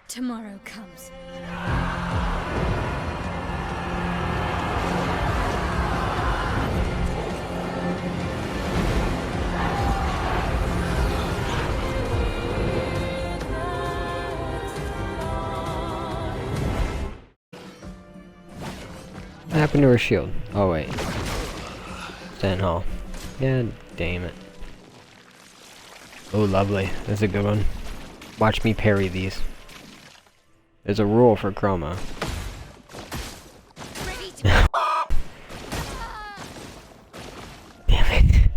Tomorrow comes. What happened to her shield? Oh wait. Stand Hall. God damn it. Oh lovely. That's a good one. Watch me parry these. There's a rule for Chroma. Damn it.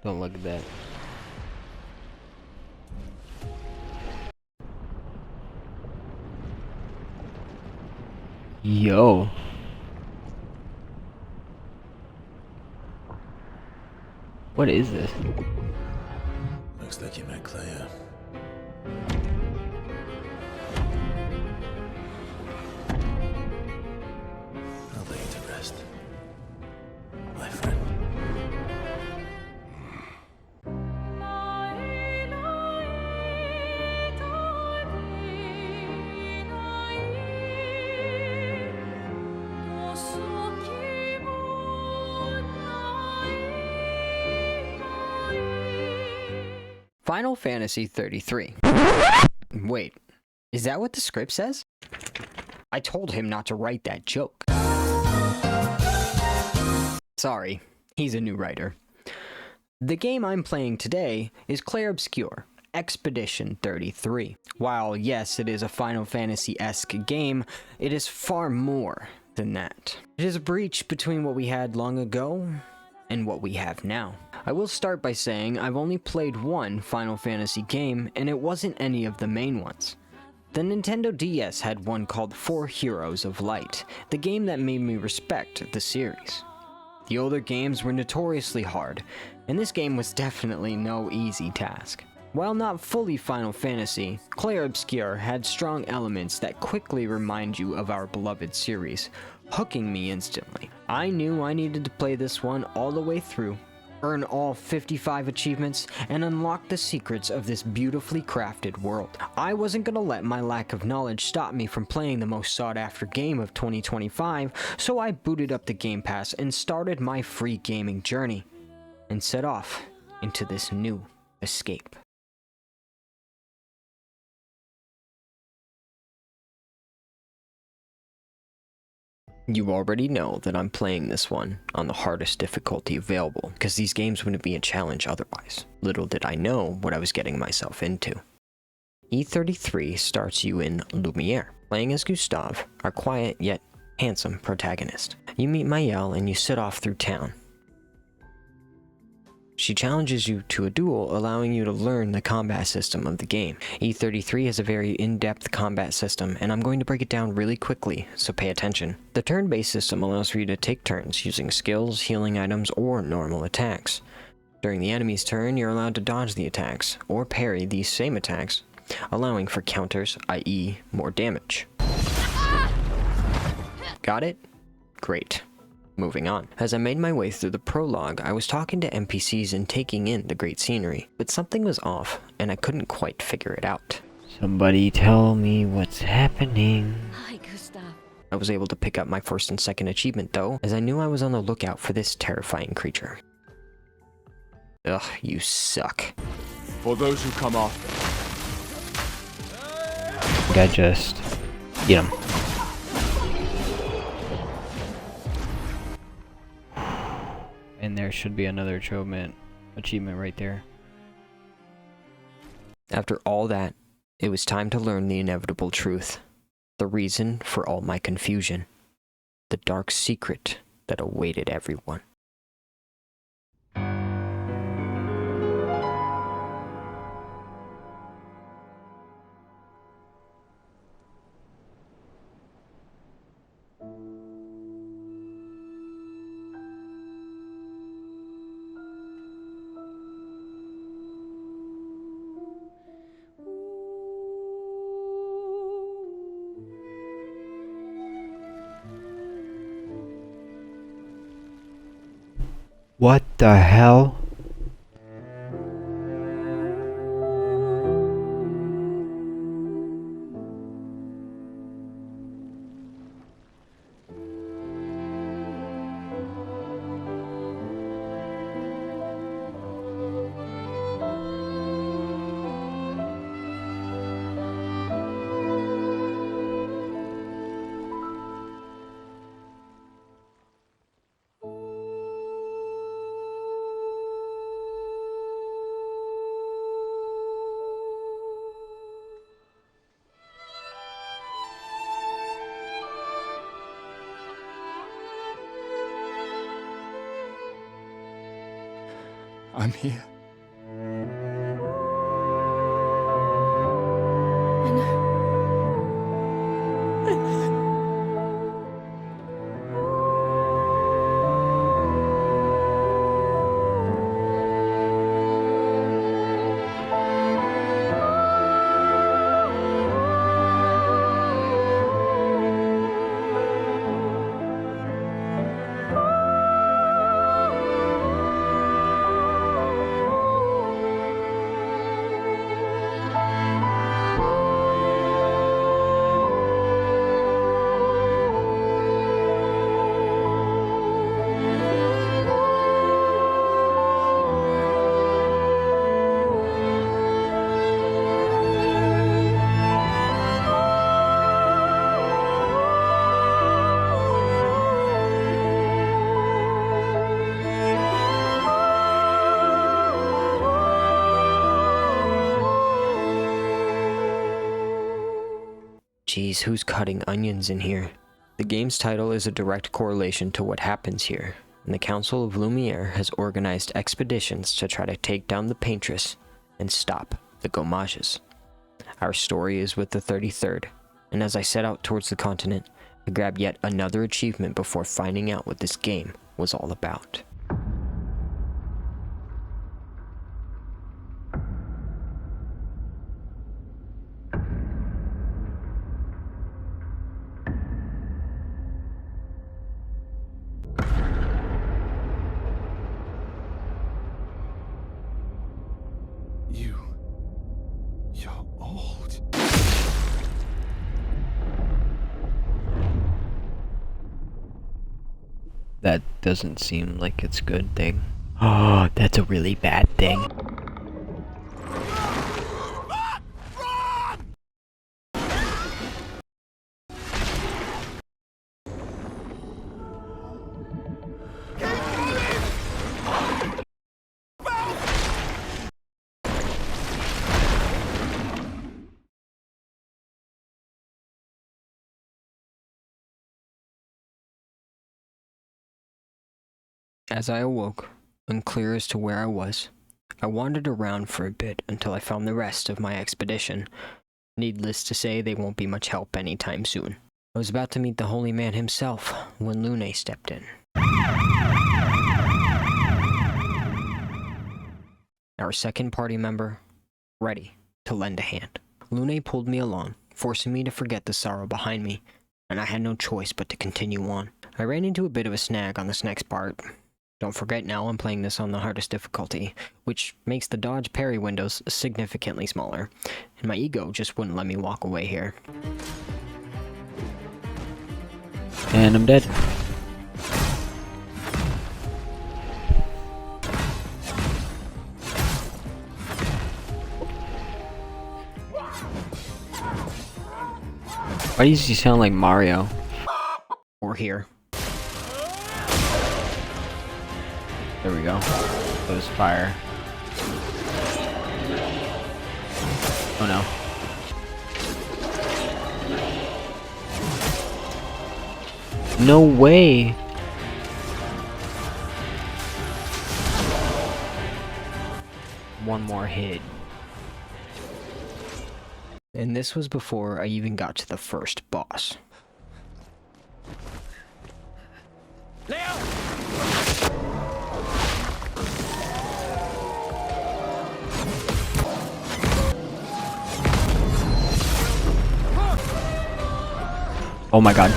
Don't look at that. Yo. What is this? Looks like you met Clair. I'll lay you to rest, my friend. Final Fantasy 33. Wait, is that what the script says? I told him not to write that joke. Sorry, he's a new writer. The game I'm playing today is Clair Obscure, Expedition 33. While yes, it is a Final Fantasy-esque game, it is far more than that. It is a breach between what we had long ago and what we have now. I will start by saying I've only played one Final Fantasy game, and it wasn't any of the main ones. The Nintendo DS had one called 4 Heroes of Light, the game that made me respect the series. The older games were notoriously hard, and this game was definitely no easy task. While not fully Final Fantasy, Clair Obscure had strong elements that quickly remind you of our beloved series, hooking me instantly. I knew I needed to play this one all the way through, earn all 55 achievements, and unlock the secrets of this beautifully crafted world. I wasn't gonna let my lack of knowledge stop me from playing the most sought-after game of 2025, so I booted up the Game Pass and started my free gaming journey, and set off into this new escape. You already know that I'm playing this one on the hardest difficulty available, because these games wouldn't be a challenge otherwise. Little did I know what I was getting myself into. E33 starts you in Lumiere, playing as Gustave, our quiet yet handsome protagonist. You meet Mayel and you set off through town. She challenges you to a duel, allowing you to learn the combat system of the game. E33 has a very in-depth combat system, and I'm going to break it down really quickly, so pay attention. The turn-based system allows for you to take turns using skills, healing items, or normal attacks. During the enemy's turn, you're allowed to dodge the attacks, or parry these same attacks, allowing for counters, i.e. more damage. Got it? Great. Moving on. As I made my way through the prologue, I was talking to NPCs and taking in the great scenery, but something was off, and I couldn't quite figure it out. Somebody tell me what's happening. Hi, Gustav. I was able to pick up my first and second achievement though, as I knew I was on the lookout for this terrifying creature. Ugh, you suck. For those who come after. I just get him. And there should be another achievement right there. After all that, it was time to learn the inevitable truth. The reason for all my confusion. The dark secret that awaited everyone. What the hell? I'm here. I know. Geez, who's cutting onions in here? The game's title is a direct correlation to what happens here, and the Council of Lumiere has organized expeditions to try to take down the Paintress and stop the Gomages. Our story is with the 33rd, and as I set out towards the continent, I grabbed yet another achievement before finding out what this game was all about. You're old. That doesn't seem like it's a good thing. Oh, that's a really bad thing. As I awoke, unclear as to where I was, I wandered around for a bit until I found the rest of my expedition. Needless to say, they won't be much help anytime soon. I was about to meet the holy man himself when Lune stepped in. Our second party member, ready to lend a hand. Lune pulled me along, forcing me to forget the sorrow behind me, and I had no choice but to continue on. I ran into a bit of a snag on this next part. Don't forget now I'm playing this on the hardest difficulty, which makes the dodge parry windows significantly smaller, and my ego just wouldn't let me walk away here. And I'm dead. Why does he sound like Mario? Or here. There we go. That was fire. Oh no. No way! One more hit. And this was before I even got to the first boss. Oh my god.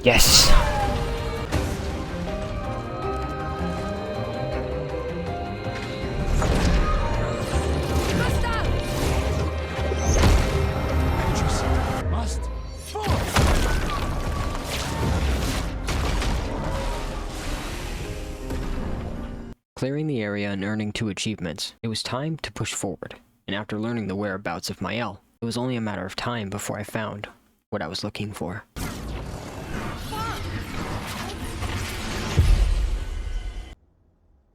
Yes! Clearing the area and earning 2 achievements, it was time to push forward. And after learning the whereabouts of Mael, it was only a matter of time before I found what I was looking for.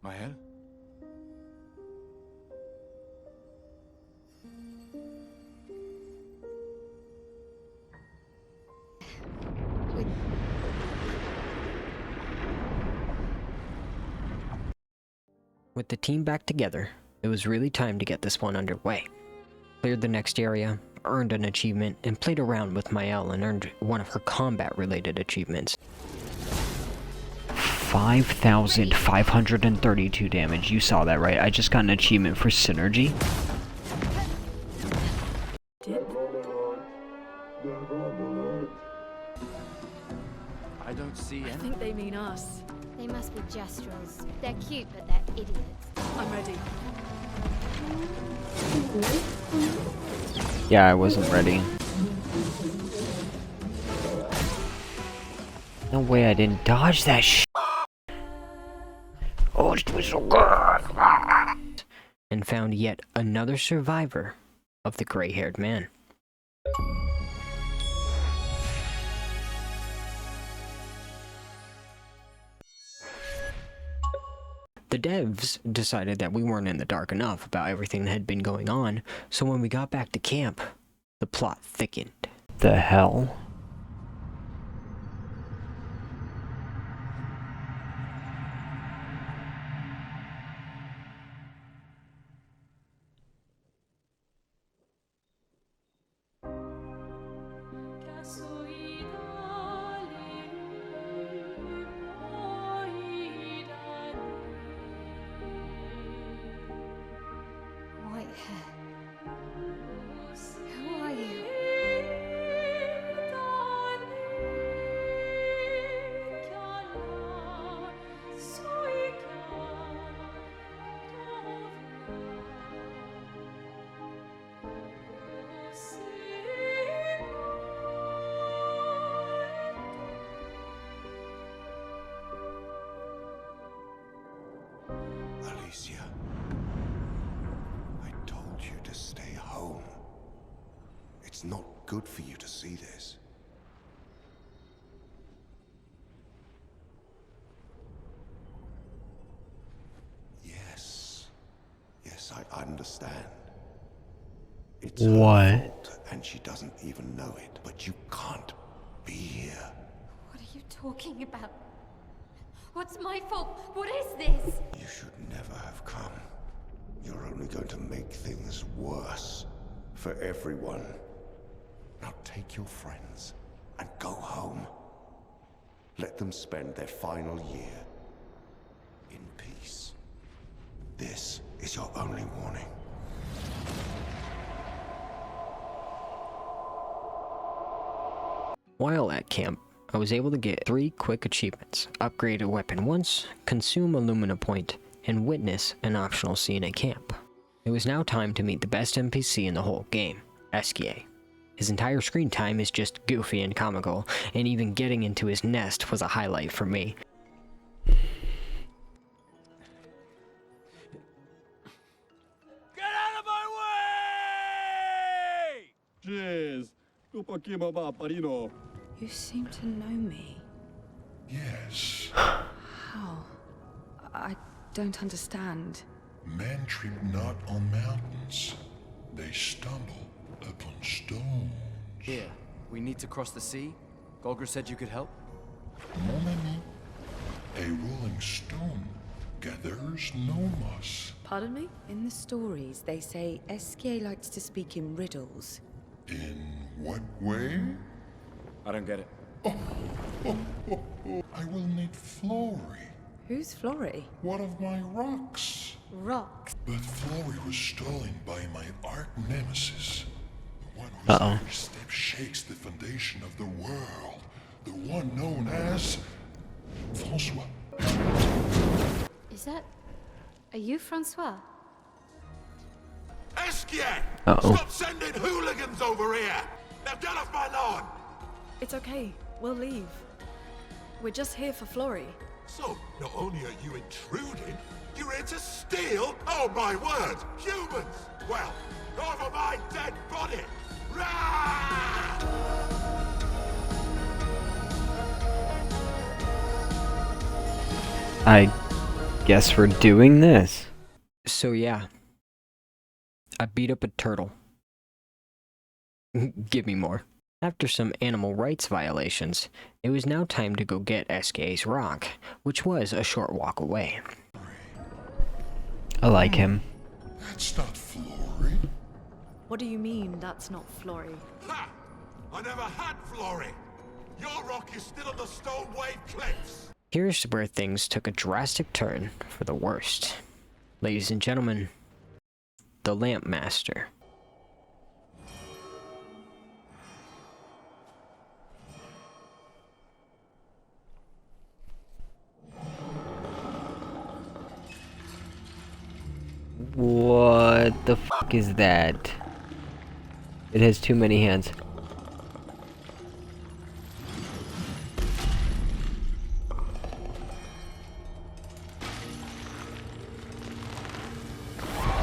Mael? With the team back together, it was really time to get this one underway. Cleared the next area, earned an achievement, and played around with Mael and earned one of her combat-related achievements. 5,532 damage. You saw that, right? I just got an achievement for synergy. I don't see I any. think they mean us. They must be Jestrels. They're cute, but they're idiots. I'm ready. Yeah, I wasn't ready. No way I didn't dodge that sh. Oh, it was so good. And found yet another survivor of the gray-haired man. The devs decided that we weren't in the dark enough about everything that had been going on, so when we got back to camp, the plot thickened. The hell? White hair. Who are you? Alicia, I told you to stay home. It's not good for you to see this. Yes, I understand. It's her fault, and she doesn't even know it, but you can't be here. What are you talking about? What's my fault? What is this? You should never have come. You're only going to make things worse for everyone. Now take your friends and go home. Let them spend their final year in peace. This is your only warning. While at camp, I was able to get 3 quick achievements: upgrade a weapon once, consume a Lumina point, and witness an optional scene at camp. It was now time to meet the best NPC in the whole game, Esquier. His entire screen time is just goofy and comical, and even getting into his nest was a highlight for me. Get out of my way! Jeez, tu poquimo paparino. You seem to know me. Yes, How? I don't understand. men trip not on mountains. They stumble upon stones. Here, we need to cross the sea. Golger said you could help. Mon ami, a rolling stone gathers no moss. Pardon me? In the stories, they say Esquier likes to speak in riddles. In what way? I don't get it. I will need Flory, Who's Flory? one of my rocks. Rocks. But Flory was stolen by my arch nemesis. The one whose Uh-oh. every step shakes the foundation of the world. The one known as Francois. Is that... Are you Francois? Esquier! Uh-oh. Stop sending hooligans over here! Now get off my lawn! It's okay. We'll leave. We're just here for Flory. So, not only are you intruding, you're here to steal? Oh my word! Humans! Well, over my dead body! Rah! I guess we're doing this. So yeah, I beat up a turtle. Give me more. After some animal rights violations, it was now time to go get SK's rock, which was a short walk away. I like him. That's not Flory. What do you mean, that's not Flory? Ha! I never had Flory! Your rock is still on the Stone Wave Cliffs! Here's where things took a drastic turn for the worst. Ladies and gentlemen, the Lamp Master. What the fuck is that? It has too many hands.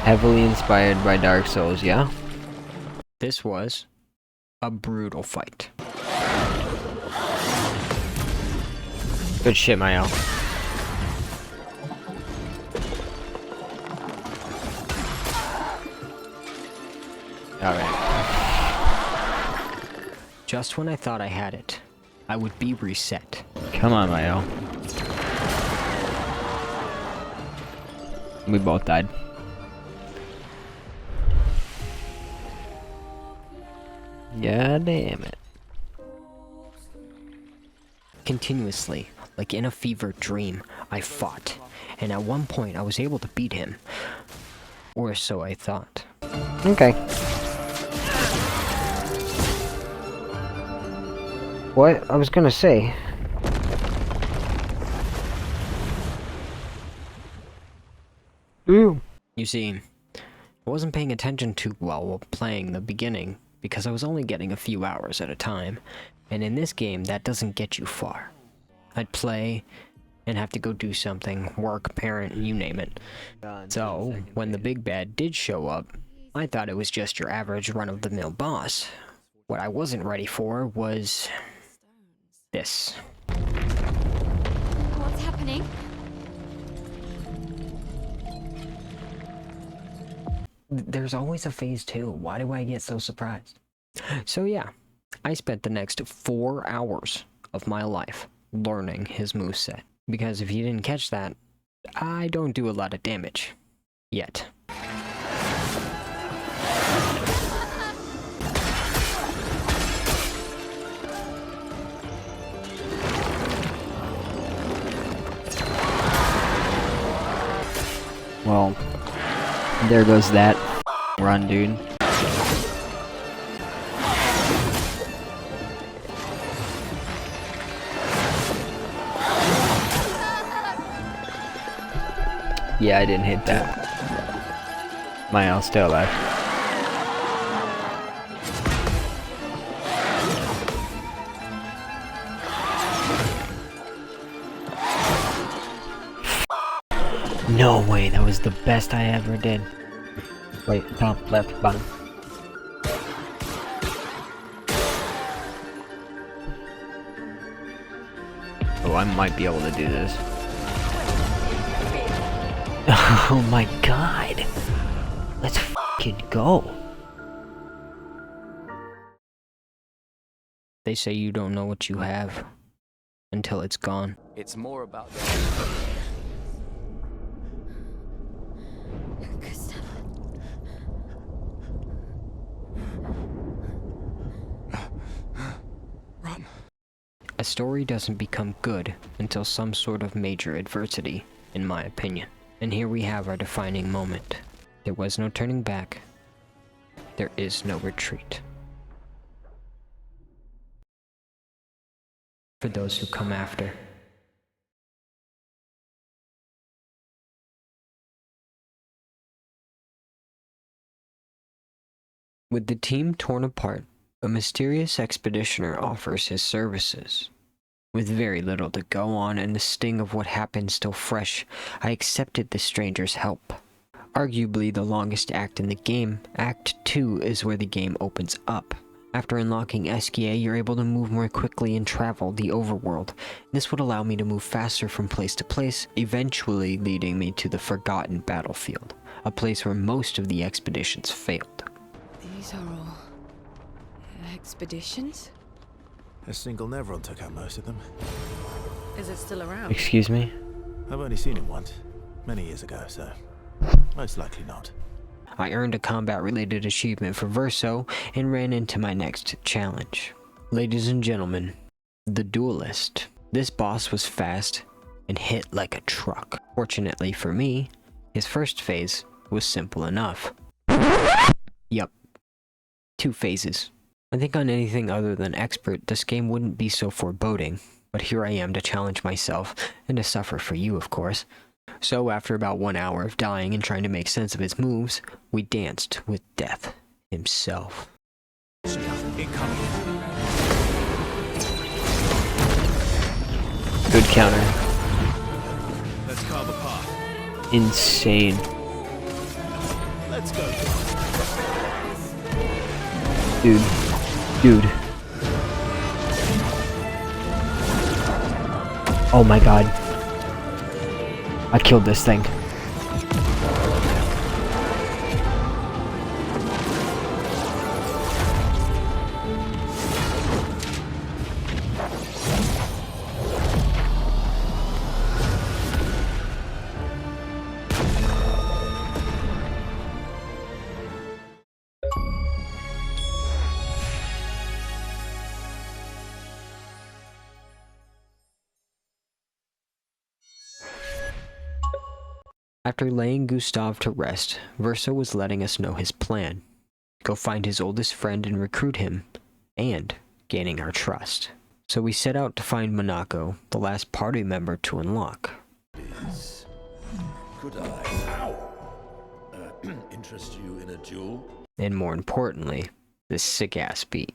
Heavily inspired by Dark Souls, yeah? This was a brutal fight. Good shit, Mayo. Alright. Just when I thought I had it, I would be reset. Come on, Mayo. We both died. Yeah, damn it. Continuously, like in a fever dream, I fought, and at one point I was able to beat him. Or so I thought. Okay. What? I was gonna say. Ooh. You see, I wasn't paying attention too well while playing the beginning, because I was only getting a few hours at a time, and in this game that doesn't get you far. I'd play, and have to go do something, work, parent, you name it. So, when the big bad did show up, I thought it was just your average run-of-the-mill boss. What I wasn't ready for was this. What's happening? There's always a phase 2. Why do I get so surprised? So yeah, I spent the next 4 hours of my life learning his moveset. Because if you didn't catch that, I don't do a lot of damage. Yet. Well, there goes that run, dude. Yeah, I didn't hit that. Miles still alive. No way, that was the best I ever did. Wait, top, left, bottom. Oh, I might be able to do this. Oh my god! Let's fucking go! They say you don't know what you have until it's gone. It's more about Run. A story doesn't become good until some sort of major adversity, in my opinion. And here we have our defining moment. There was no turning back. There is no retreat. For those who come after. With the team torn apart, a mysterious expeditioner offers his services. With very little to go on and the sting of what happened still fresh, I accepted the stranger's help. Arguably the longest act in the game, Act 2 is where the game opens up. After unlocking Eskia, you're able to move more quickly and travel the overworld. This would allow me to move faster from place to place, eventually leading me to the Forgotten Battlefield, a place where most of the expeditions failed. These are all expeditions? A single Nevron took out most of them. Is it still around? Excuse me? I've only seen him once, many years ago, so most likely not. I earned a combat-related achievement for Verso and ran into my next challenge. Ladies and gentlemen, the Duelist. This boss was fast and hit like a truck. Fortunately for me, his first phase was simple enough. Yup, 2 phases. I think on anything other than expert, this game wouldn't be so foreboding, but here I am to challenge myself, and to suffer for you, of course. So after about 1 hour of dying and trying to make sense of his moves, we danced with Death himself. Incoming. Good counter. Let's carve a path. Insane. Let's go. Dude. Oh my god. I killed this thing. After laying Gustav to rest, Verso was letting us know his plan. Go find his oldest friend and recruit him, and gaining our trust. So we set out to find Monaco, the last party member to unlock. Could I interest you in a duel? And more importantly, this sick-ass beat.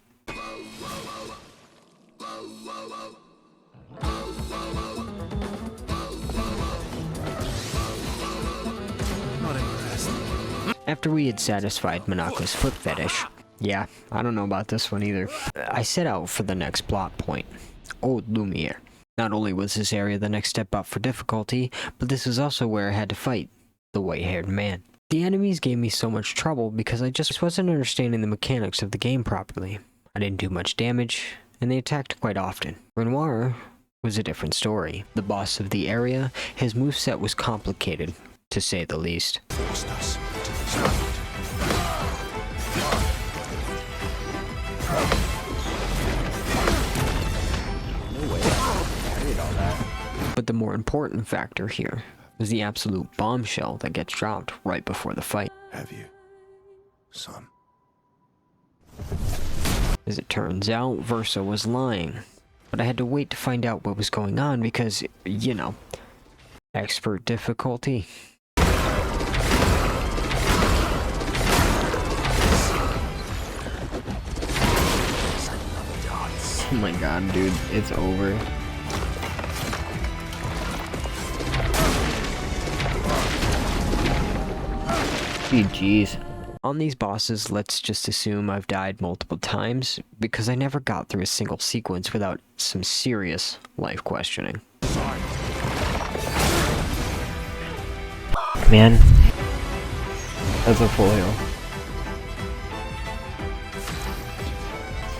After we had satisfied Monaco's foot fetish, yeah, I don't know about this one either, I set out for the next plot point, Old Lumiere. Not only was this area the next step up for difficulty, but this is also where I had to fight the white-haired man. The enemies gave me so much trouble because I just wasn't understanding the mechanics of the game properly. I didn't do much damage, and they attacked quite often. Renoir was a different story. The boss of the area, his moveset was complicated, to say the least. Forced us to this fight. No way. I carried all that. But the more important factor here was the absolute bombshell that gets dropped right before the fight. Have you, son? As it turns out, Verso was lying. But I had to wait to find out what was going on because, you know, expert difficulty. Oh my god, dude, it's over. GG's. On these bosses, let's just assume I've died multiple times, because I never got through a single sequence without some serious life questioning. Man. That's a full heal.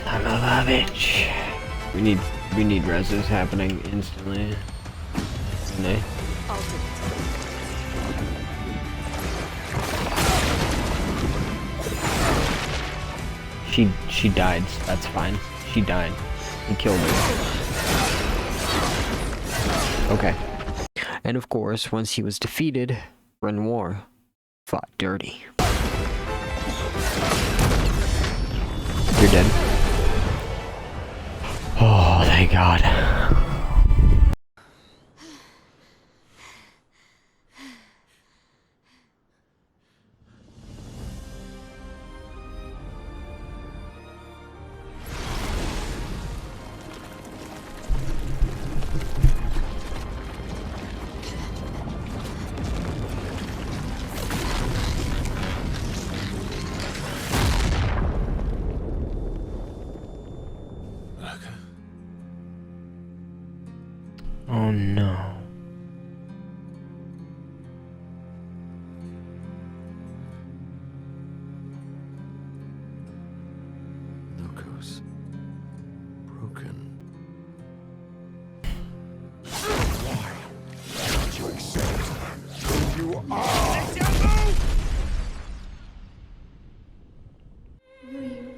Son of a bitch. We need reses happening instantly. Nay. I'll do it. She died. That's fine. She died. He killed her. Okay. And of course, once he was defeated, Renoir fought dirty. You're dead. Oh, thank God. Oh no. Locos. Broken. Why don't you accept who you are? Will you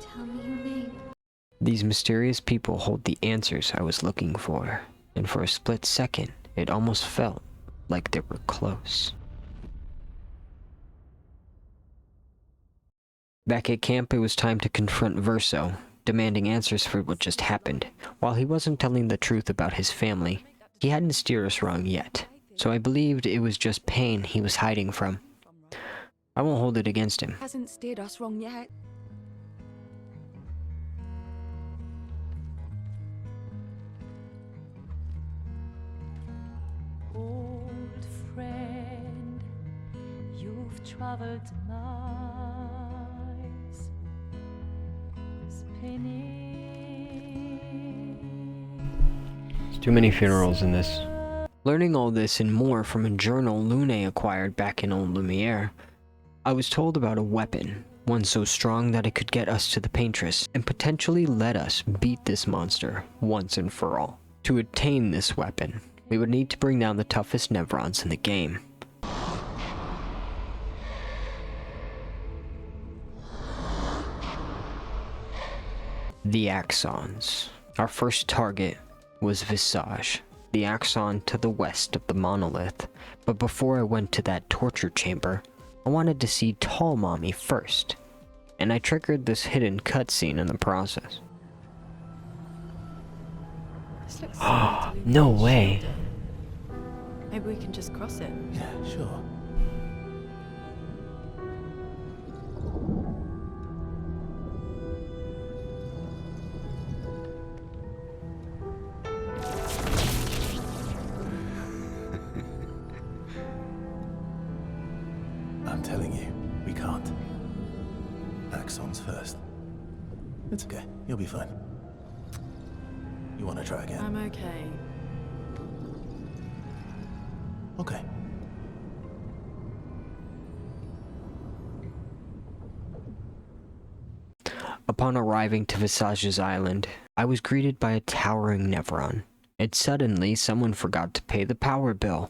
tell me your name? These mysterious people hold the answers I was looking for, and for a split second, it almost felt like they were close. Back at camp, it was time to confront Verso, demanding answers for what just happened. While he wasn't telling the truth about his family, he hadn't steered us wrong yet, so I believed it was just pain he was hiding from. I won't hold it against him. Hasn't steered us wrong yet. Old friend, you've traveled miles, spinning. There's too many funerals in this. Learning all this and more from a journal Lune acquired back in Old Lumiere, I was told about a weapon, one so strong that it could get us to the Paintress, and potentially let us beat this monster once and for all. To attain this weapon, we would need to bring down the toughest Nevrons in the game. The Axons. Our first target was Visage, the Axon to the west of the monolith, but before I went to that torture chamber, I wanted to see Tall Mommy first, and I triggered this hidden cutscene in the process. This looks similar to No Lucy's way. shoulder. Maybe we can just cross it. Yeah, sure. I'm telling you, we can't. Axons first. It's okay. You'll be fine. You want to try again? I'm okay. Okay. Upon arriving to Visage's island, I was greeted by a towering Nevron, and suddenly someone forgot to pay the power bill.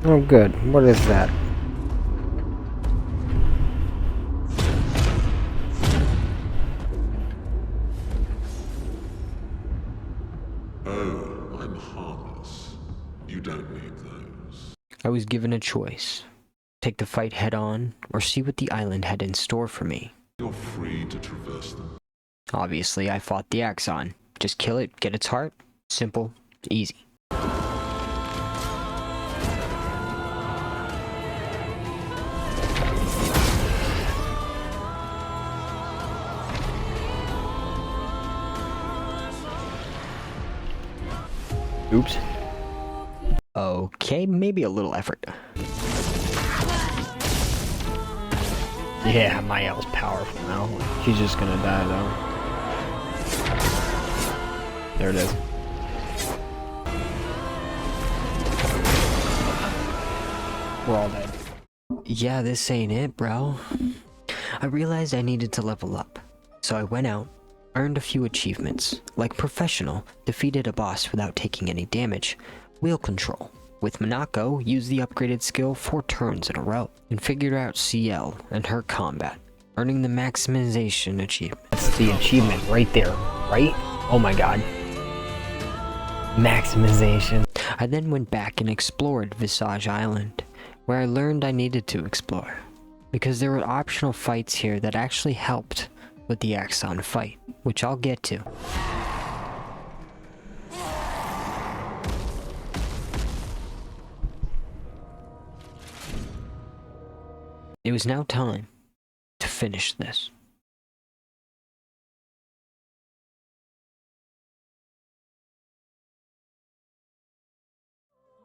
Oh good. What is that? Oh, I'm harmless. You don't need those. I was given a choice. Take the fight head on, or see what the island had in store for me. You're free to traverse them. Obviously, I fought the Axon. Just kill it, get its heart. Simple, easy. Oops. Okay, maybe a little effort. Yeah, my L's powerful now. She's just gonna die though. There it is. We're all dead. Yeah, this ain't it, bro. I realized I needed to level up, so I went out, earned a few achievements, like Professional, defeated a boss without taking any damage, Wheel Control, with Minako, used the upgraded skill 4 turns in a row, and figured out CL and her combat, earning the Maximization achievement. That's the achievement right there, right? Oh my god. Maximization. I then went back and explored Visage Island, where I learned I needed to explore, because there were optional fights here that actually helped with the Axon fight, which I'll get to. It was now time to finish this.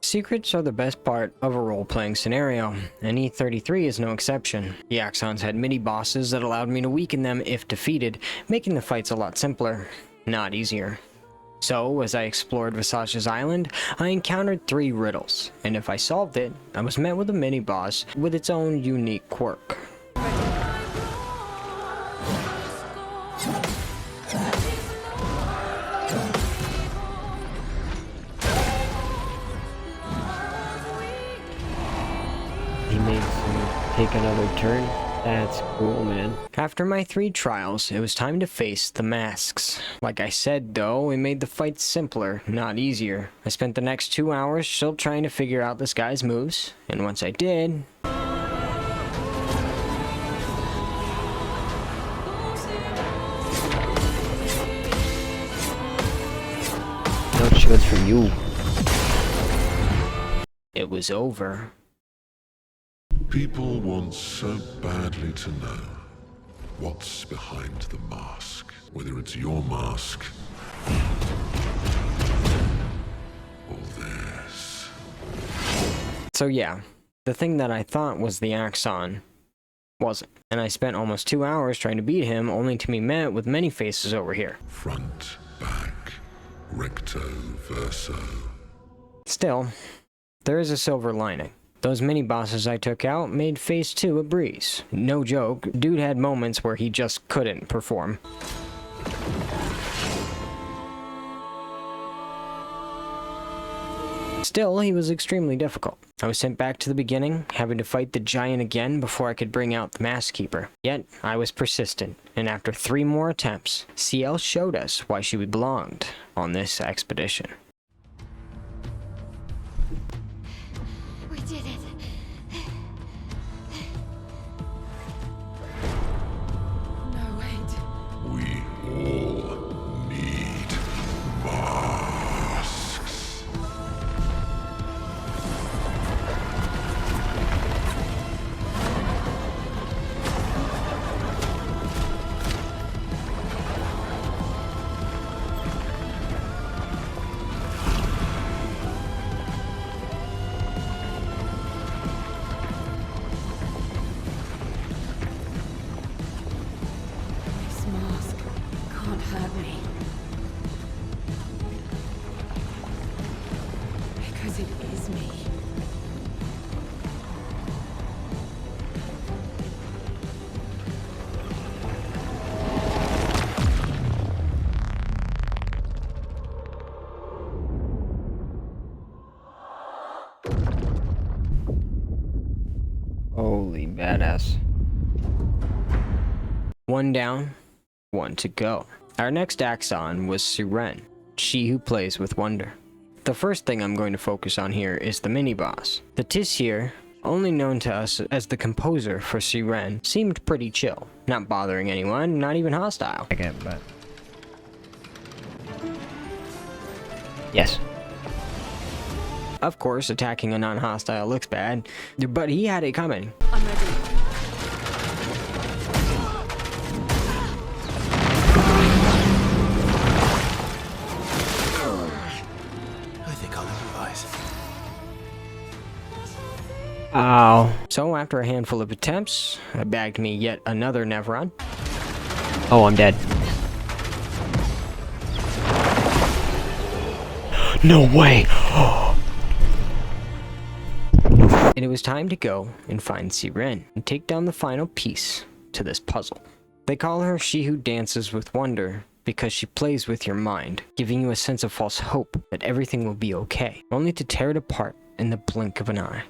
Secrets are the best part of a role-playing scenario, and E33 is no exception. The Axons had mini-bosses that allowed me to weaken them if defeated, making the fights a lot simpler, not easier. So, as I explored Visage's island, I encountered 3 riddles, and if I solved it, I was met with a mini-boss with its own unique quirk. He makes him take another turn. That's cool, man. After my 3 trials, it was time to face the masks. Like I said though, it made the fight simpler, not easier. I spent the next 2 hours still trying to figure out this guy's moves, and once I did... No shields for you. it was over. People want so badly to know what's behind the mask. Whether it's your mask or theirs. So yeah, the thing that I thought was the Axon wasn't. And I spent almost 2 hours trying to beat him, only to be met with many faces over here. Front, back, recto, verso. Still, there is a silver lining. Those mini-bosses I took out made Phase 2 a breeze. No joke, dude had moments where he just couldn't perform. Still, he was extremely difficult. I was sent back to the beginning, having to fight the giant again before I could bring out the Mask Keeper. Yet, I was persistent, and after 3 more attempts, CL showed us why she belonged on this expedition. We did it. No, wait. We all need masks. This mask can't hurt me. Because it is me. Holy badass. 1 down, 1 to go. Our next Axon was Siren, she who plays with wonder. The first thing I'm going to focus on here is the mini-boss. The Tis here, only known to us as the composer for Siren, seemed pretty chill, not bothering anyone, not even hostile. I get it, but... Yes. Of course, attacking a non-hostile looks bad, but he had it coming. I'm ready. I think I'll improvise. Ow. So after a handful of attempts, I bagged me yet another Nevron. Oh, I'm dead. No way! And it was time to go and find Siren and take down the final piece to this puzzle. They call her She Who Dances with Wonder because she plays with your mind, giving you a sense of false hope that everything will be okay, only to tear it apart in the blink of an eye.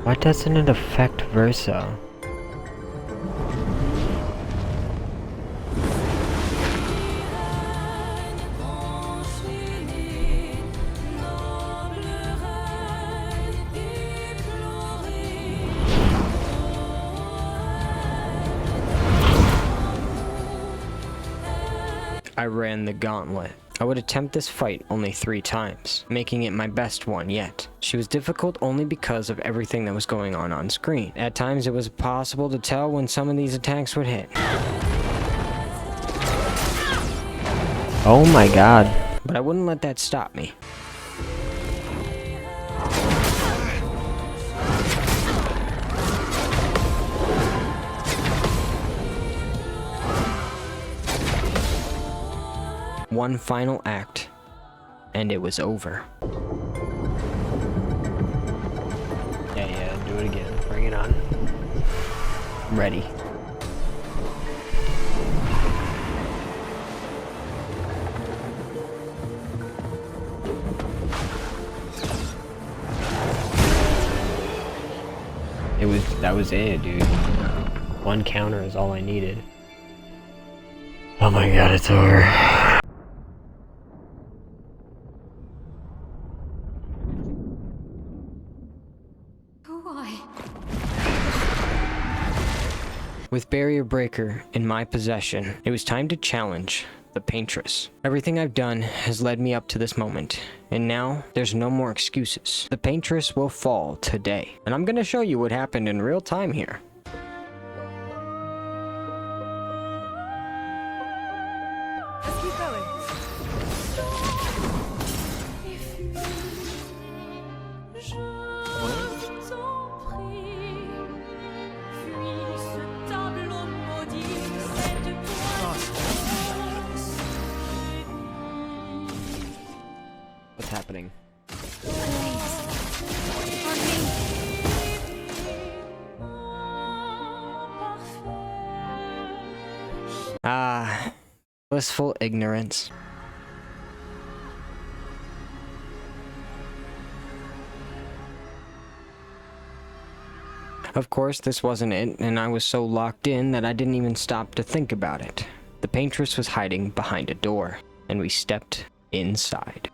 Why doesn't it affect Verso? I ran the gauntlet. I would attempt this fight only 3 times, making it my best one yet. She was difficult only because of everything that was going on screen. At times it was possible to tell when some of these attacks would hit. Oh my god. But I wouldn't let that stop me. One final act, and it was over. Yeah, do it again. Bring it on. Ready. That was it, dude. 1 counter is all I needed. Oh my god, it's over. Why? With Barrier Breaker in my possession, it was time to challenge the Paintress. Everything I've done has led me up to this moment, and now there's no more excuses. The Paintress will fall today, and I'm gonna show you what happened in real time here. Let's keep going. What's happening? Ah, blissful ignorance. Of course, this wasn't it, and I was so locked in that I didn't even stop to think about it. The Paintress was hiding behind a door, and we stepped inside.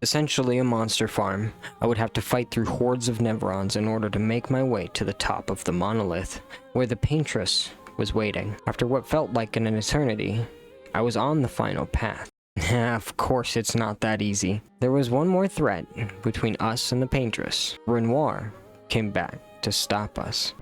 Essentially a monster farm, I would have to fight through hordes of Nevrons in order to make my way to the top of the monolith, where the Paintress was waiting. After what felt like an eternity, I was on the final path. Of course it's not that easy. There was one more threat between us and the Paintress. Renoir came back to stop us.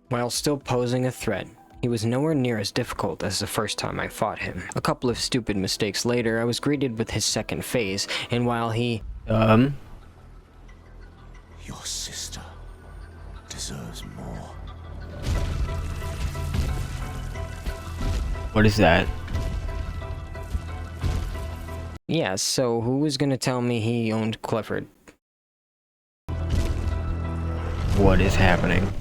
While still posing a threat, he was nowhere near as difficult as the first time I fought him. A couple of stupid mistakes later, I was greeted with his second phase, and while he... Your sister deserves more. What is that? Yeah, so who was gonna tell me he owned Clifford? What is happening?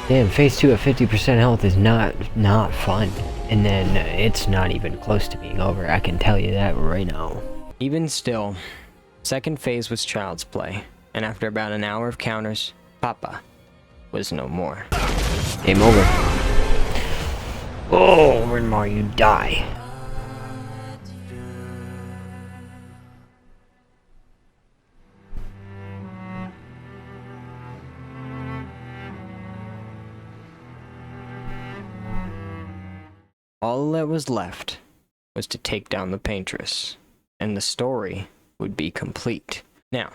Damn, phase 2 at 50% health is not fun. And then it's not even close to being over, I can tell you that right now. Even still, second phase was child's play, and after about an hour of counters, Papa was no more. Game over. Oh, Renoir, you die. All that was left was to take down the Paintress, and the story would be complete. Now,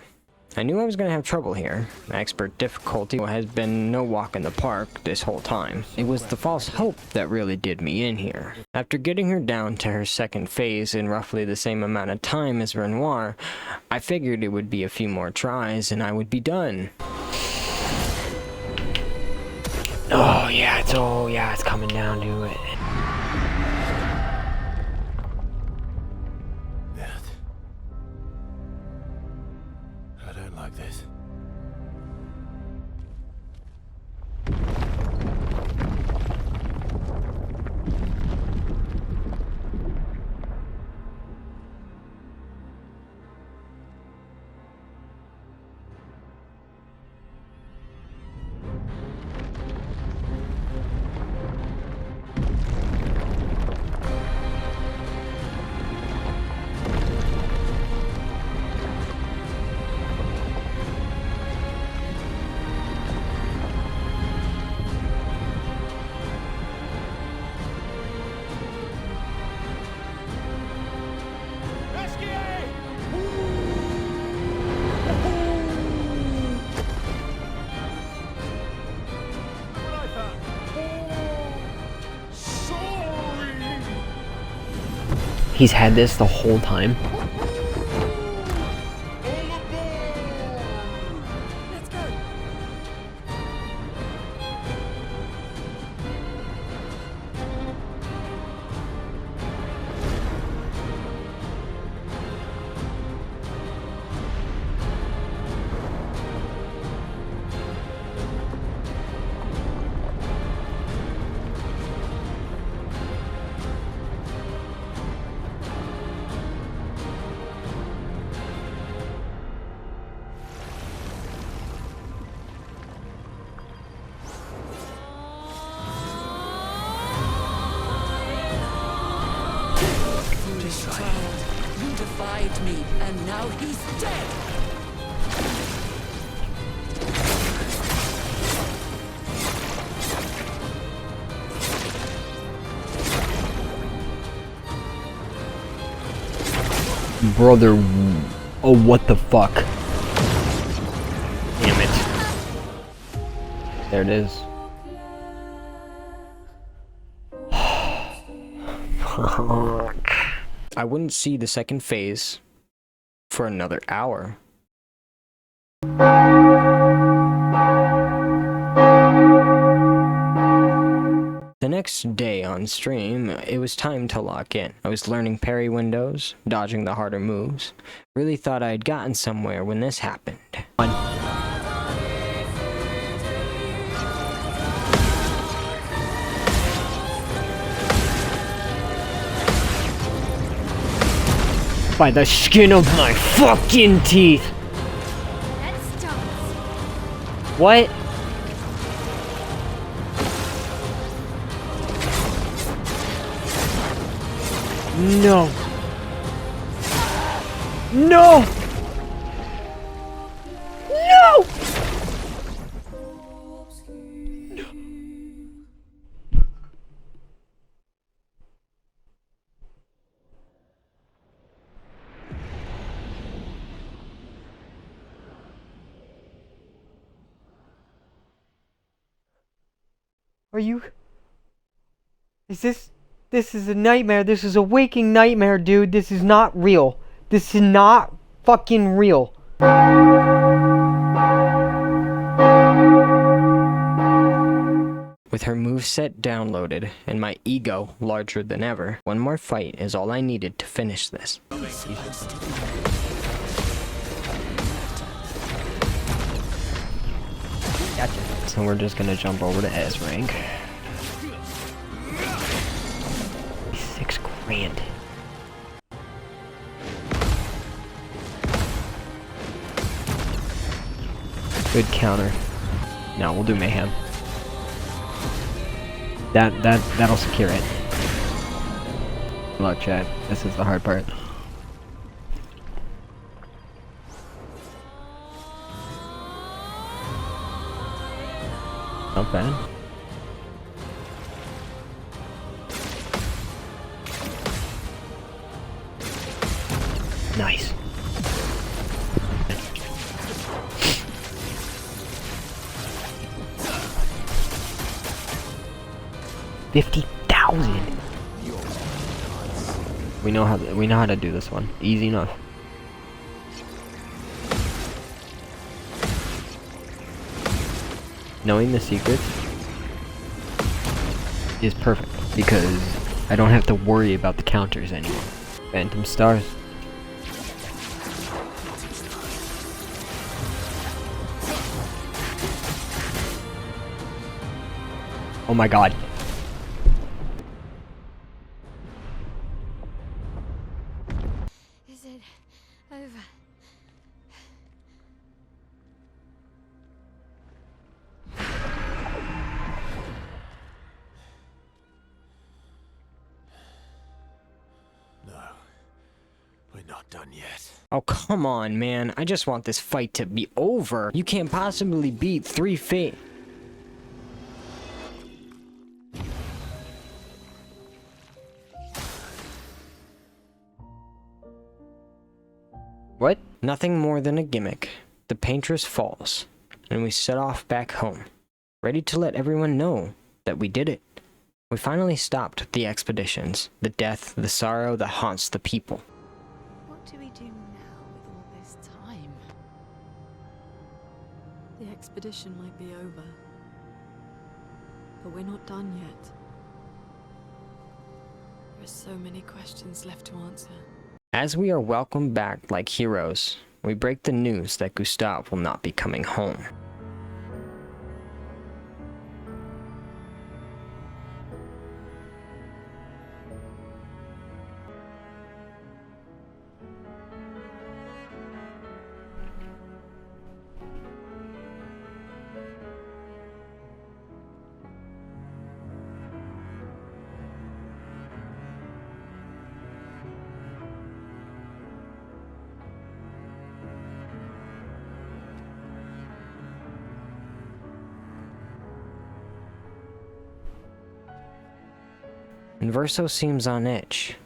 I knew I was going to have trouble here. Expert difficulty has been no walk in the park this whole time. It was the false hope that really did me in here. After getting her down to her second phase in roughly the same amount of time as Renoir, I figured it would be a few more tries and I would be done. Oh yeah, it's coming down to it. I don't like this. He's had this the whole time. Let's go. You defied me, and now he's dead! Brother, oh what the fuck. Damn it. There it is. Fuck. I wouldn't see the second phase for another hour. The next day on stream, it was time to lock in. I was learning parry windows, dodging the harder moves. Really thought I had gotten somewhere when this happened. By the skin of my fucking teeth! Let's dance. What? No. No! No! Are you... This is a nightmare. This is a waking nightmare, dude. This is not real. This is not fucking real. With her moveset downloaded and my ego larger than ever, one more fight is all I needed to finish this. Gotcha. So we're just gonna jump over to S rank. 6 grand. Good counter. No, we'll do mayhem. That'll secure it. Good luck, chat. This is the hard part. Not bad. Nice. 50,000. We know how to do this one. Easy enough. Knowing the secrets is perfect because I don't have to worry about the counters anymore. Phantom stars. Oh my god. Is it over? No. We're not done yet. Oh, come on, man. I just want this fight to be over. You can't possibly beat 3 fate. What? Nothing more than a gimmick. The paintress falls, and we set off back home, ready to let everyone know that we did it. We finally stopped the expeditions, the death, the sorrow that haunts the people. What do we do now with all this time? The expedition might be over, but we're not done yet. There are so many questions left to answer. As we are welcomed back like heroes, we break the news that Gustav will not be coming home. And Verso seems on edge.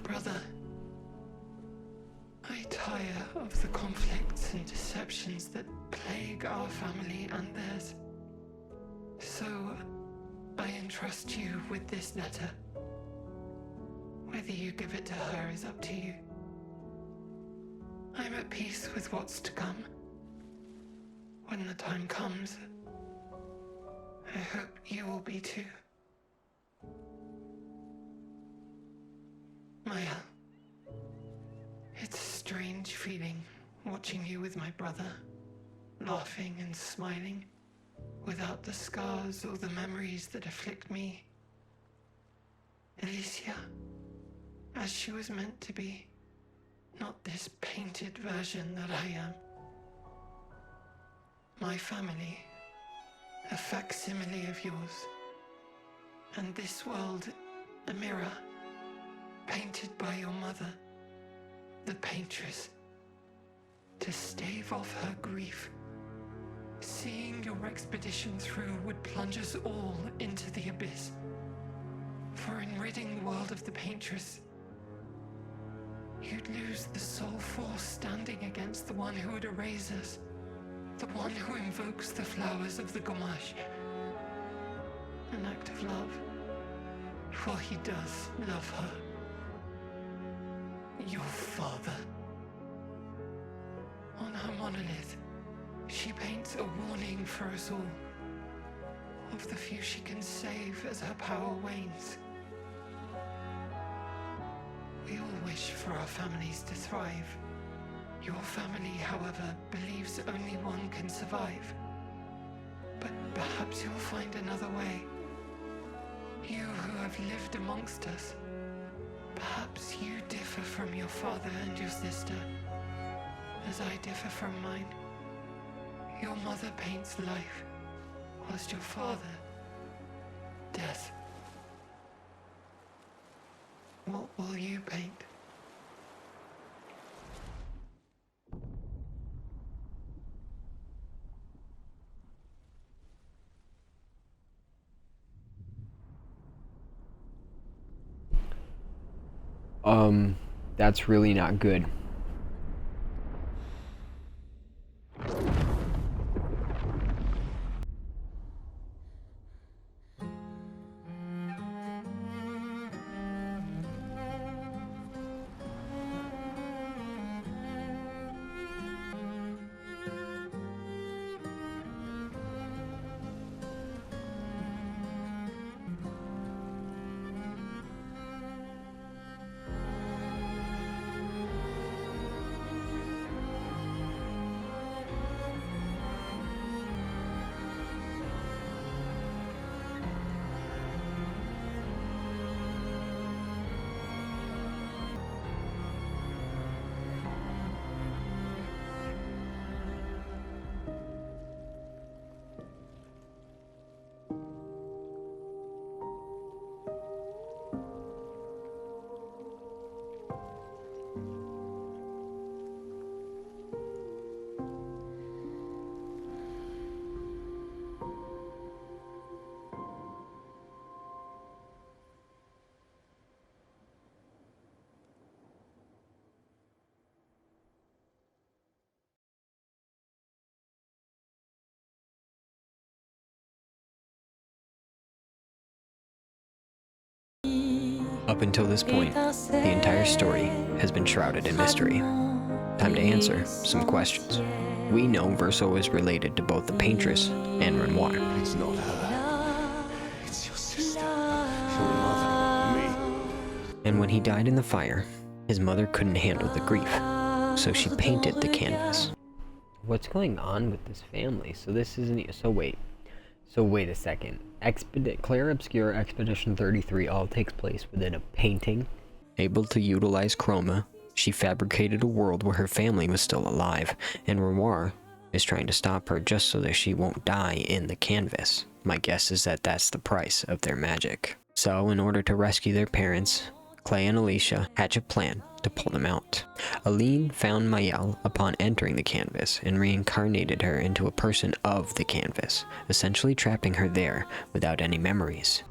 Brother, I tire of the conflicts and deceptions that plague our family and theirs. So, I entrust you with this letter. Whether you give it to her is up to you. I'm at peace with what's to come. When the time comes, I hope you will be too. Maya, it's a strange feeling watching you with my brother, laughing and smiling, without the scars or the memories that afflict me. Alicia, as she was meant to be, not this painted version that I am. My family, a facsimile of yours, and this world, a mirror, painted by your mother, the paintress, to stave off her grief. Seeing your expedition through would plunge us all into the abyss. For in ridding the world of the paintress, you'd lose the sole force standing against the one who would erase us, the one who invokes the flowers of the Gomash. An act of love, for he does love her. Your father. On her monolith, she paints a warning for us all, of the few she can save as her power wanes. We all wish for our families to thrive. Your family, however, believes only one can survive. But perhaps you'll find another way. You who have lived amongst us, perhaps you differ from your father and your sister, as I differ from mine. Your mother paints life, whilst your father, death. What That's really not good. Up until this point, the entire story has been shrouded in mystery. Time to answer some questions. We know Verso is related to both the Paintress and Renoir. It's not her. It's your sister. Your mother. Me. And when he died in the fire, his mother couldn't handle the grief, so she painted the canvas. What's going on with this family? So this isn't... So wait a second. Clair Obscure Expedition 33 all takes place within a painting? Able to utilize chroma, she fabricated a world where her family was still alive, and Renoir is trying to stop her just so that she won't die in the canvas. My guess is that that's the price of their magic. So, in order to rescue their parents, Clay and Alicia hatch a plan to pull them out. Aline found Mayel upon entering the canvas and reincarnated her into a person of the canvas, essentially trapping her there without any memories.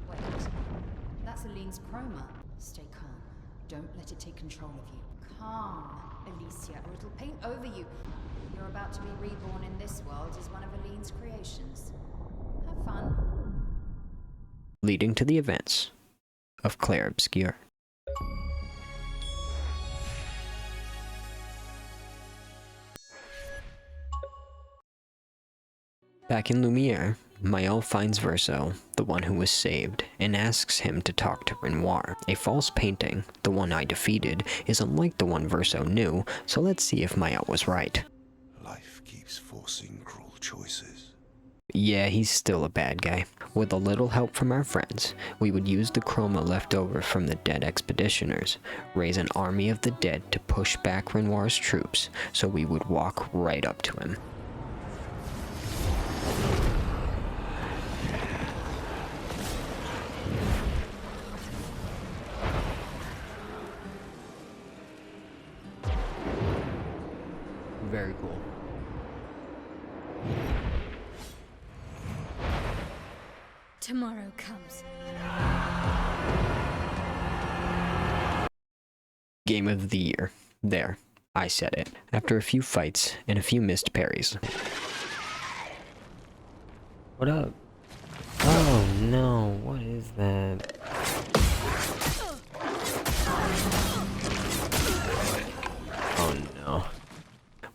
Wait, that's Aline's chroma. Stay calm. Don't let it take control of you. Calm, Alicia, or it'll paint over you. You're about to be reborn in this world as one of Aline's creations. Have fun. Leading to the events of Clair Obscure. Back in Lumiere, Mayel finds Verso, the one who was saved, and asks him to talk to Renoir. A false painting, the one I defeated, is unlike the one Verso knew, so let's see if Mayel was right. Life keeps forcing cruel choices. Yeah, he's still a bad guy. With a little help from our friends, we would use the chroma left over from the dead expeditioners, raise an army of the dead to push back Renoir's troops, so we would walk right up to him. Very cool. Tomorrow comes. Game of the year. There, I said it. After a few fights and a few missed parries. What up? Oh no, what is that? Oh no.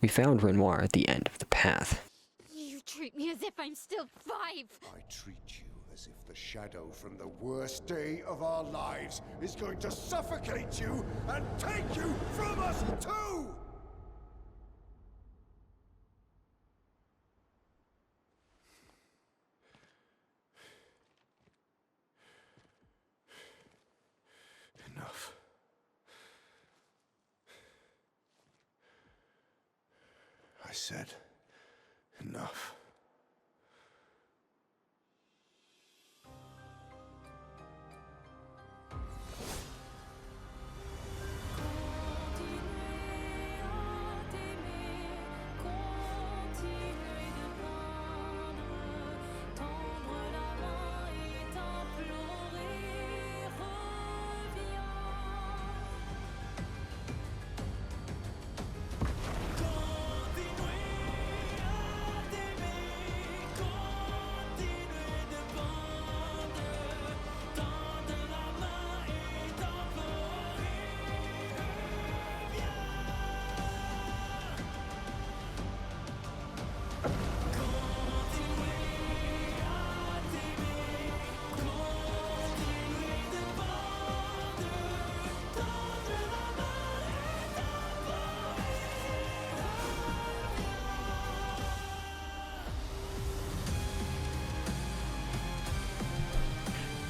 We found Renoir at the end of the path. You treat me as if I'm still 5. I treat you as if the shadow from the worst day of our lives is going to suffocate you and take you from us too! Enough. I said enough.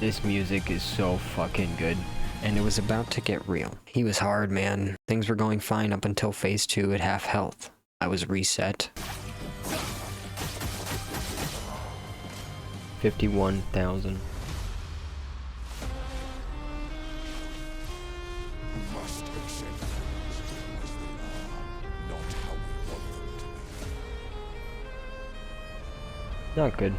This music is so fucking good. And it was about to get real. He was hard, man. Things were going fine up until phase 2 at half health. I was reset. 51,000. Not good.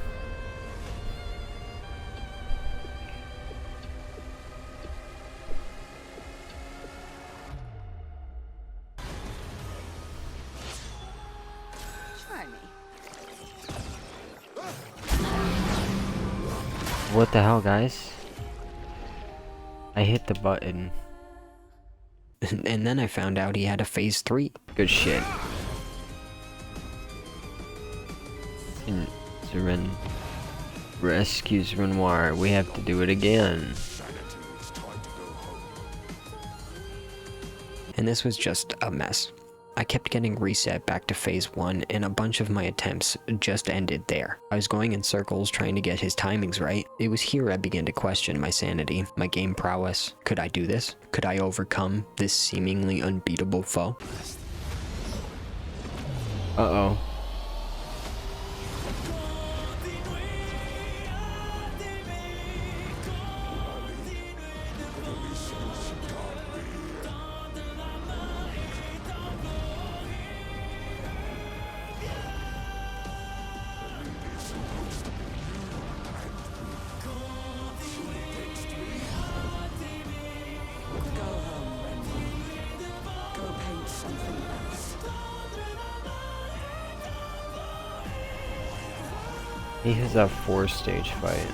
What the hell, guys? I hit the button. And then I found out he had a phase 3. Good shit. And Seren rescues Renoir. We have to do it again. And this was just a mess. I kept getting reset back to phase 1, and a bunch of my attempts just ended there. I was going in circles trying to get his timings right. It was here I began to question my sanity, my game prowess. Could I do this? Could I overcome this seemingly unbeatable foe? Uh-oh. He has a 4-stage fight.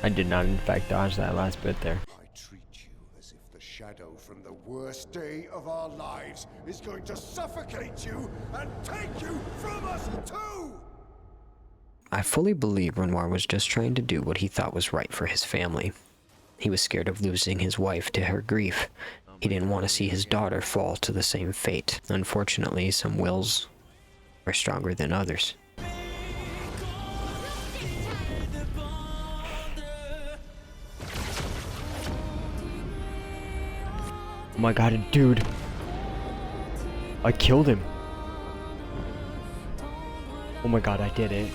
I did not in fact dodge that last bit there. I treat you as if the shadow from the worst day of our lives is going to suffocate you and take you from us too! I fully believe Renoir was just trying to do what he thought was right for his family. He was scared of losing his wife to her grief. He didn't want to see his daughter fall to the same fate. Unfortunately, some wills are stronger than others. Oh my god, dude. I killed him. Oh my god, I did it.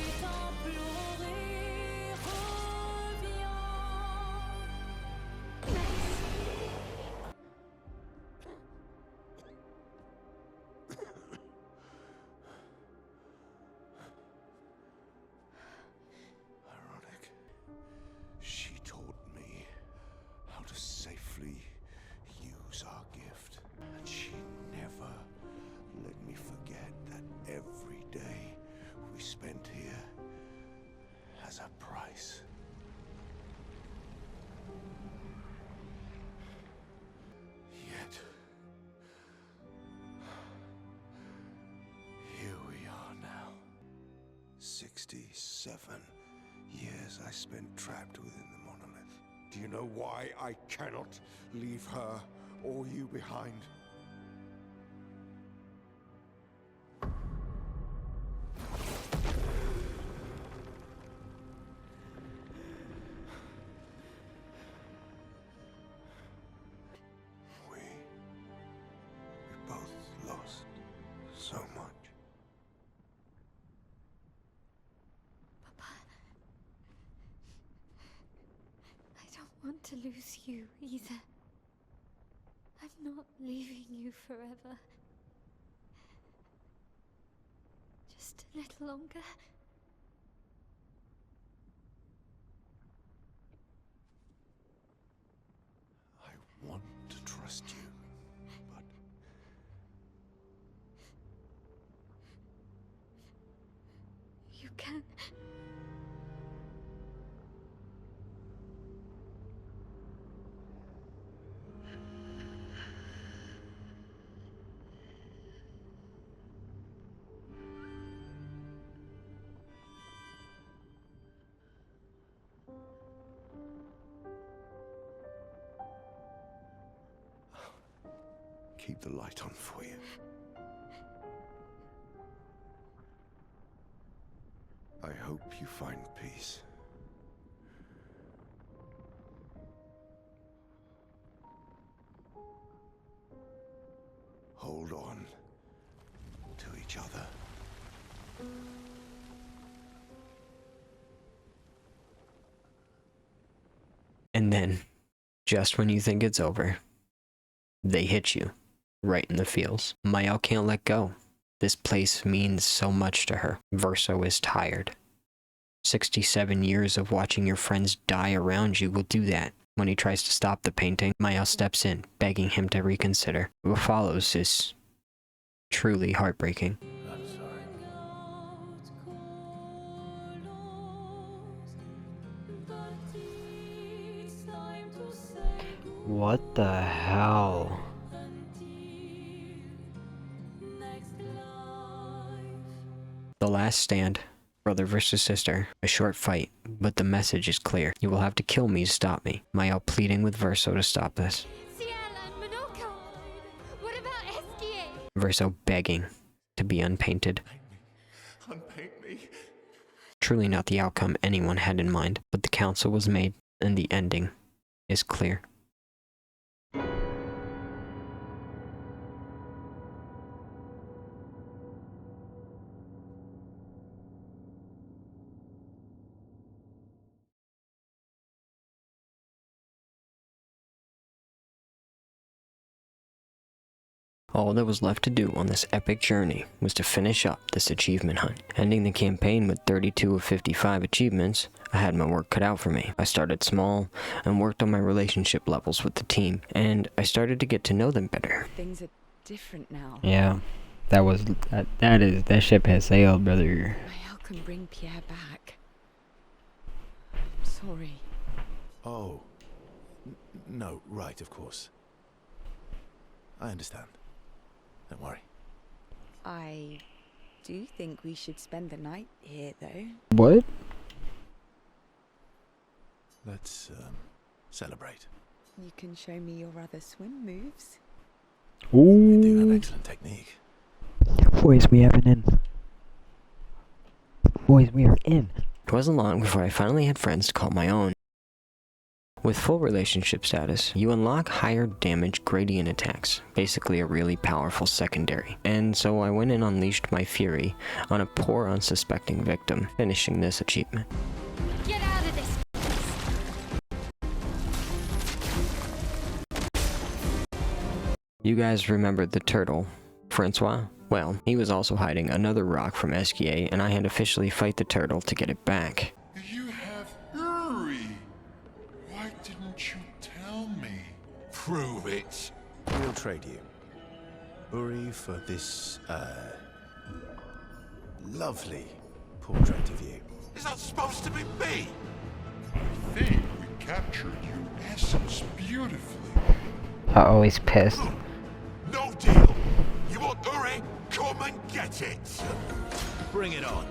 Ironic. She taught me how to safely use our gift. And she never let me forget that every day we spent here has a price. Yet, here we are now. 67 years I spent trapped within the monolith. Do you know why I cannot leave her or you behind? We both lost so much. I don't want to lose you either. I'm not leaving you forever. Just a little longer. I want to trust you, but You can. keep the light on for you. I hope you find peace. Hold on to each other. And then, just when you think it's over, they hit you right in the feels. Mael can't let go. This place means so much to her. Verso is tired. 67 years of watching your friends die around you will do that. When he tries to stop the painting, Mael steps in, begging him to reconsider. What follows is truly heartbreaking. I'm sorry. What the hell? The last stand. Brother versus sister. A short fight, but the message is clear. You will have to kill me to stop me. Mael pleading with Verso to stop this. What about Esquier? Verso begging to be unpainted. Unpaint me. Truly not the outcome anyone had in mind, but the council was made, and the ending is clear. All that was left to do on this epic journey was to finish up this achievement hunt. Ending the campaign with 32 of 55 achievements, I had my work cut out for me. I started small and worked on my relationship levels with the team, and I started to get to know them better. Things are different now. Yeah, that ship has sailed, brother. Mael can bring Pierre back. I'm sorry. Oh. No, right, of course. I understand. Don't worry. I do think we should spend the night here, though. What? Let's, celebrate. You can show me your other swim moves. You do have Ooh. excellent technique. Boys, we have an in. Boys, we are in. It wasn't long before I finally had friends to call my own. With full relationship status, you unlock higher damage gradient attacks, basically a really powerful secondary. And so I went and unleashed my fury on a poor unsuspecting victim, finishing this achievement. Get out of this. You guys remember the turtle, Francois? Well, he was also hiding another rock from Esquier, and I had to officially fight the turtle to get it back. You have Uri. Why didn't you tell me? Prove it. We'll trade you. Uri for this, lovely portrait of you. Is that supposed to be me? I think we captured your essence beautifully. Uh-oh, he's pissed. No deal. You want Uri? Come and get it. Bring it on.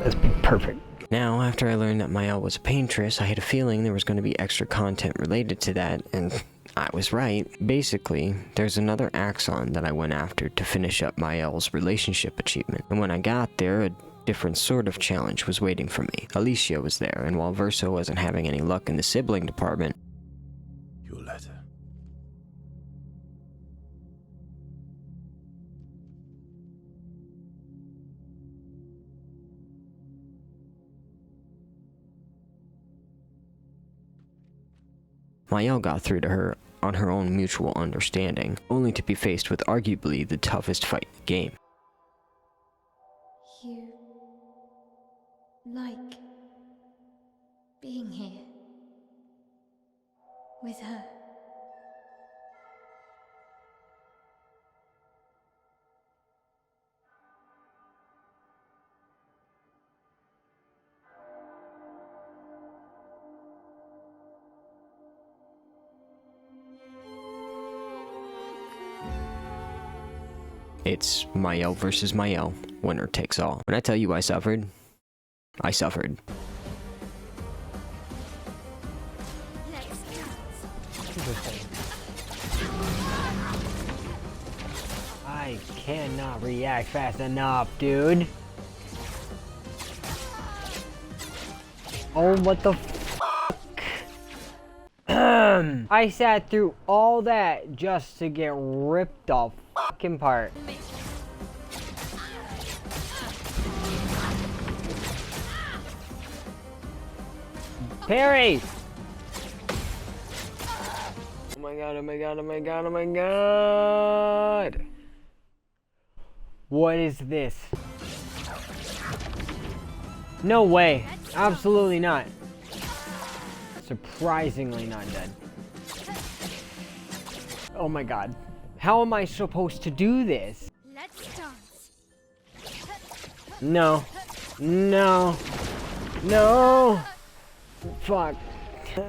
That's perfect. Now, after I learned that Mael was a paintress, I had a feeling there was going to be extra content related to that, and I was right. Basically, there's another axon that I went after to finish up Mael's relationship achievement, and when I got there, a different sort of challenge was waiting for me. Alicia was there, and while Verso wasn't having any luck in the sibling department, Your letter. Mael got through to her on her own mutual understanding, only to be faced with arguably the toughest fight in the game. You like being here with her. It's Mael versus Mael. Winner takes all. When I tell you I suffered, I suffered. I cannot react fast enough, dude. Oh, what the fuck? I sat through all that just to get ripped off fucking part. Parry! Oh my god, oh my god, oh my god, oh my god! What is this? No way. Absolutely not. Surprisingly not dead. Oh my god. How am I supposed to do this? Let's dance. No. No. No. Fuck. Fuck.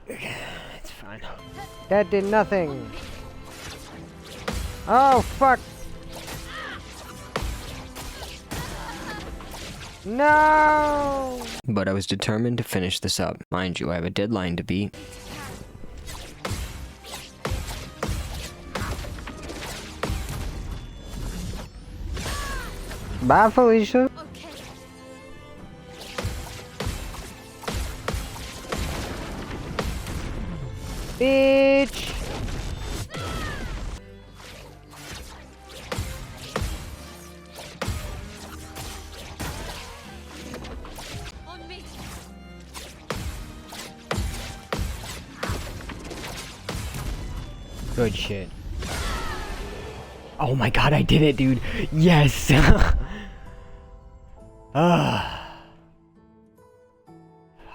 It's fine. That did nothing. Oh, fuck. No! But I was determined to finish this up. Mind you, I have a deadline to beat. Bye, Felicia. Bitch! On me. Good shit. Oh my god, I did it, dude. Yes!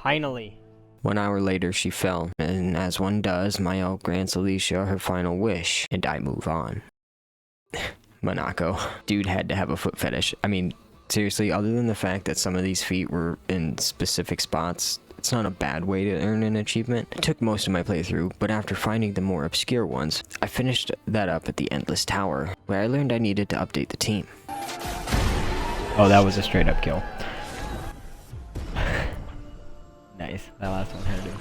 Finally. 1 hour later, she fell, and as one does, Mael grants Alicia her final wish, and I move on. Monaco. Dude had to have a foot fetish. I mean, seriously, other than the fact that some of these feet were in specific spots, it's not a bad way to earn an achievement. It took most of my playthrough, but after finding the more obscure ones, I finished that up at the Endless Tower, where I learned I needed to update the team. Oh, that was a straight up kill. Nice. That last one had to.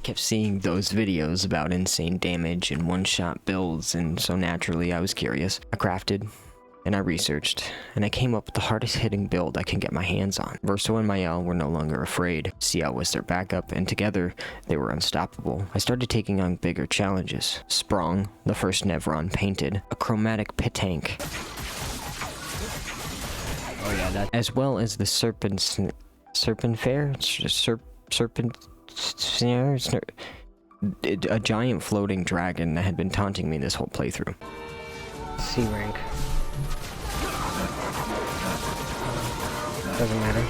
Kept seeing those videos about insane damage and one-shot builds, and so naturally I was curious. I crafted, and I researched, and I came up with the hardest hitting build I can get my hands on. Verso and Mael were no longer afraid. Ciel was their backup, and together they were unstoppable. I started taking on bigger challenges. Sprong, the first Nevron painted, a chromatic pit tank. Oh yeah, that. As well as the serpent fair? A giant floating dragon that had been taunting me this whole playthrough. C rank. Doesn't matter.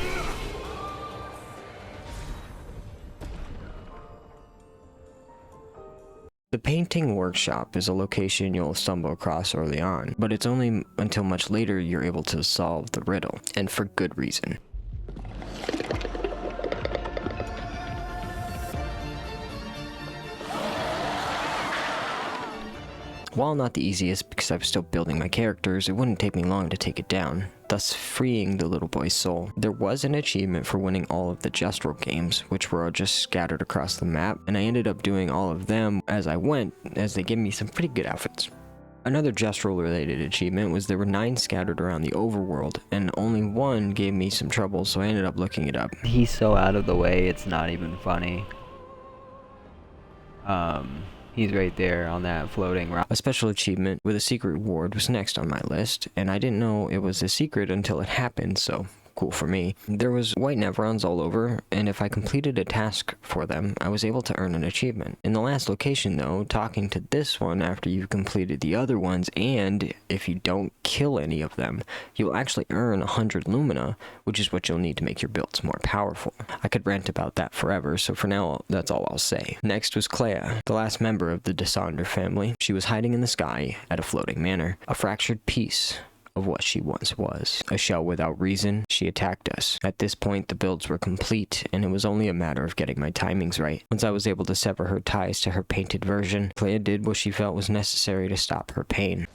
The painting workshop is a location you'll stumble across early on, but it's only until much later you're able to solve the riddle, and for good reason. While not the easiest because I was still building my characters, it wouldn't take me long to take it down, thus freeing the little boy's soul. There was an achievement for winning all of the Gestural games, which were just scattered across the map, and I ended up doing all of them as I went, as they gave me some pretty good outfits. Another Gestural related achievement was there were 9 scattered around the overworld, and only one gave me some trouble, so I ended up looking it up. He's so out of the way, it's not even funny. He's right there on that floating rock. A special achievement with a secret reward was next on my list, and I didn't know it was a secret until it happened, so cool for me. There was white Nevrons all over, and if I completed a task for them, I was able to earn an achievement. In the last location though, talking to this one after you've completed the other ones, and if you don't kill any of them, you'll actually earn 100 Lumina, which is what you'll need to make your builds more powerful. I could rant about that forever, so for now, that's all I'll say. Next was Clair, the last member of the Descender family. She was hiding in the sky at a floating manor, a fractured piece of what she once was. A shell without reason, she attacked us. At this point, the builds were complete, and it was only a matter of getting my timings right. Once I was able to sever her ties to her painted version, Clair did what she felt was necessary to stop her pain.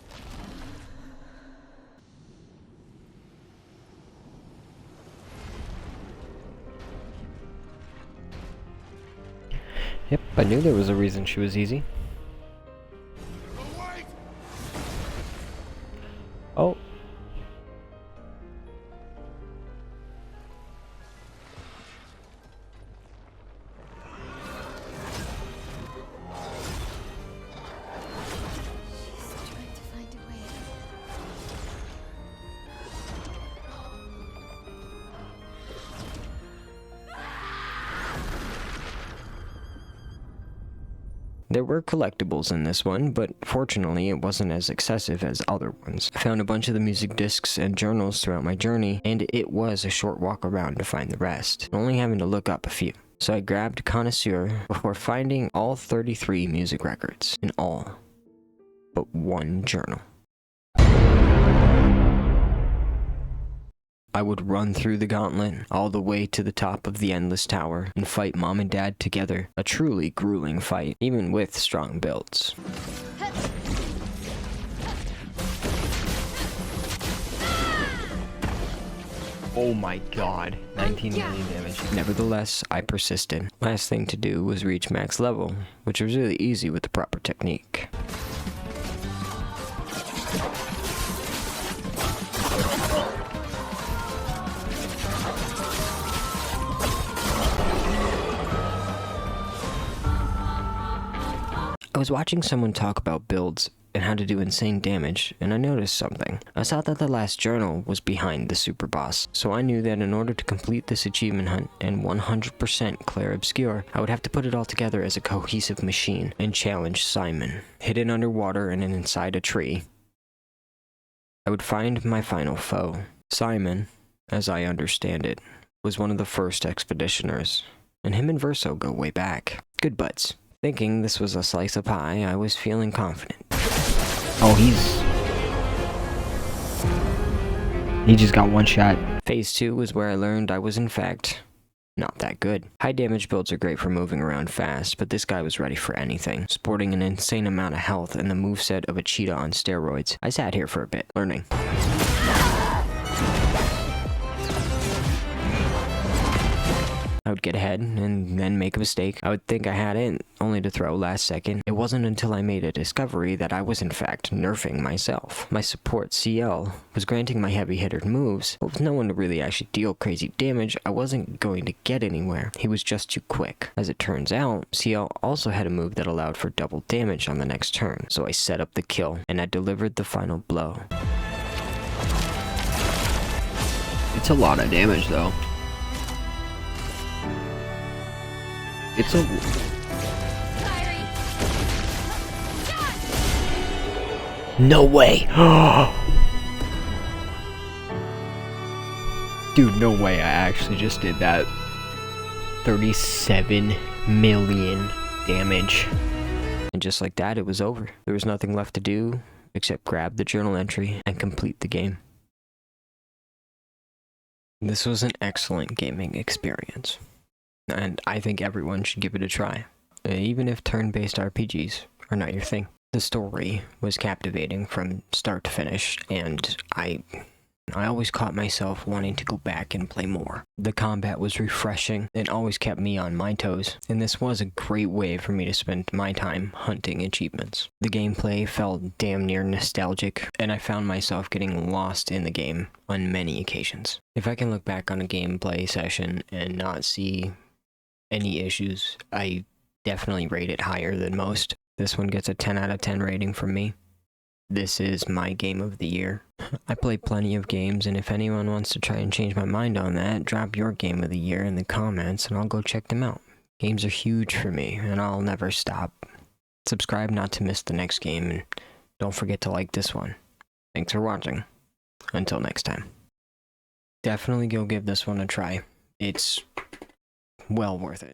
Yep, I knew there was a reason she was easy. Oh. There were collectibles in this one, but fortunately it wasn't as excessive as other ones. I found a bunch of the music discs and journals throughout my journey, and it was a short walk around to find the rest, only having to look up a few. So I grabbed Connoisseur before finding all 33 music records, in all but one journal. I would run through the gauntlet, all the way to the top of the Endless Tower, and fight Mom and Dad together. A truly grueling fight, even with strong builds. Oh my god, 19 million damage. Nevertheless, I persisted. Last thing to do was reach max level, which was really easy with the proper technique. I was watching someone talk about builds and how to do insane damage, and I noticed something. I saw that the last journal was behind the super boss, so I knew that in order to complete this achievement hunt and 100% Clair Obscure, I would have to put it all together as a cohesive machine and challenge Simon. Hidden underwater and inside a tree, I would find my final foe. Simon, as I understand it, was one of the first expeditioners, and him and Verso go way back. Good buds. Thinking this was a slice of pie, I was feeling confident. Oh, he just got one shot. Phase 2 was where I learned I was in fact not that good. High damage builds are great for moving around fast, but this guy was ready for anything, sporting an insane amount of health and the moveset of a cheetah on steroids. I sat here for a bit, learning. I would get ahead and then make a mistake. I would think I had it, only to throw last second. It wasn't until I made a discovery that I was in fact nerfing myself. My support CL was granting my heavy hitter moves, but with no one to really actually deal crazy damage, I wasn't going to get anywhere. He was just too quick. As it turns out, CL also had a move that allowed for double damage on the next turn, so I set up the kill, and I delivered the final blow. It's a lot of damage though. It's a... No way! Dude, no way I actually just did that. 37 million damage. And just like that, it was over. There was nothing left to do except grab the journal entry and complete the game. This was an excellent gaming experience, and I think everyone should give it a try, even if turn-based RPGs are not your thing. The story was captivating from start to finish, and I always caught myself wanting to go back and play more. The combat was refreshing and always kept me on my toes, and this was a great way for me to spend my time hunting achievements. The gameplay felt damn near nostalgic, and I found myself getting lost in the game on many occasions. If I can look back on a gameplay session and not see any issues, I definitely rate it higher than most. This one gets a 10 out of 10 rating from me. This is my game of the year. I play plenty of games, and if anyone wants to try and change my mind on that, drop your game of the year in the comments and I'll go check them out. Games are huge for me, and I'll never stop. Subscribe not to miss the next game, and don't forget to like this one. Thanks for watching. Until next time. Definitely go give this one a try. It's well worth it.